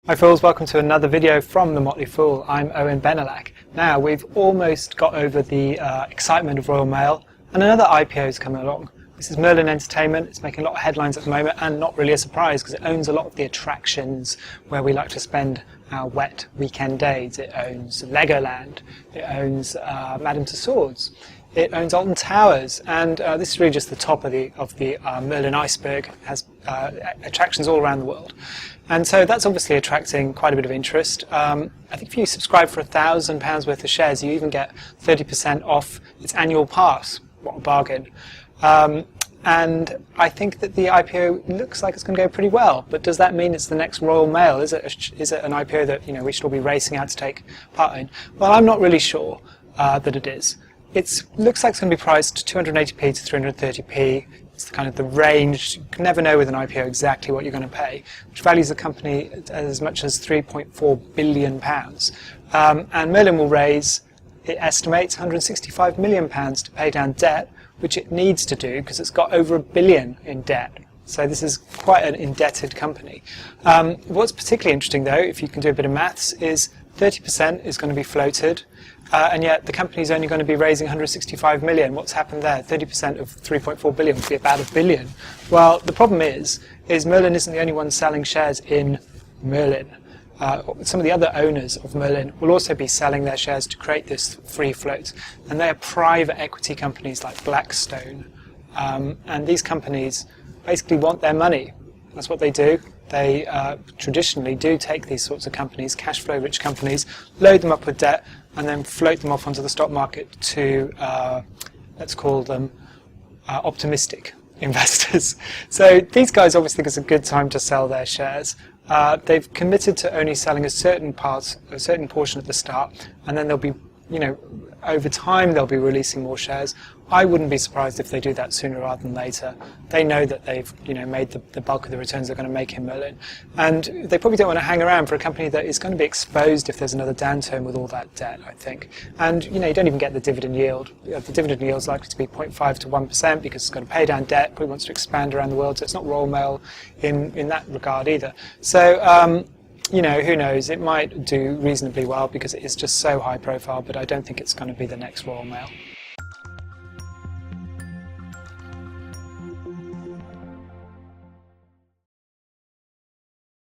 Hi fools, welcome to another video from the Motley Fool. I'm Owen Benelak. Now we've almost got over the excitement of Royal Mail and another IPO is coming along. This is Merlin Entertainment. It's making a lot of headlines at the moment and not really a surprise because it owns a lot of the attractions where we like to spend our wet weekend days. It owns Legoland, it owns Madame Tussauds, it owns Alton Towers, and this is really just the top of the Merlin iceberg. It has attractions all around the world. And so that's obviously attracting quite a bit of interest. I think if you subscribe for £1,000 worth of shares, you even get 30% off its annual pass. What a bargain. And I think that the IPO looks like it's going to go pretty well. But does that mean it's the next Royal Mail? Is it an IPO that we should all be racing out to take part in? Well, I'm not really sure that it is. It looks like it's going to be priced 280p to 330p. It's kind of the range. You can never know with an IPO exactly what you're going to pay, which values the company at as much as £3.4 billion. And Merlin will raise, it estimates, £165 million to pay down debt, which it needs to do because it's got over £1 billion in debt. So this is quite an indebted company. What's particularly interesting, though, if you can do a bit of maths, is 30% is going to be floated, and yet the company is only going to be raising 165 million. What's happened there? 30% of 3.4 billion would be about £1 billion. Well, the problem is Merlin isn't the only one selling shares in Merlin. Some of the other owners of Merlin will also be selling their shares to create this free float, and they are private equity companies like Blackstone, and these companies basically want their money. That's what they do. They traditionally do take these sorts of companies, cash flow rich companies, load them up with debt and then float them off onto the stock market to, let's call them optimistic investors. So these guys obviously think it's a good time to sell their shares. They've committed to only selling a certain portion at the start, and then they'll be, over time they'll be releasing more shares. I wouldn't be surprised if they do that sooner rather than later. They know that they've made the bulk of the returns they're going to make in Merlin, and they probably don't want to hang around for a company that is going to be exposed if there's another downturn with all that debt, I think. And you don't even get the dividend yield. The dividend yield is likely to be 0.5 to 1% because it's going to pay down debt, probably wants to expand around the world, so it's not Royal Mail in that regard either. So who knows, it might do reasonably well because it is just so high profile, but I don't think it's going to be the next Royal Mail.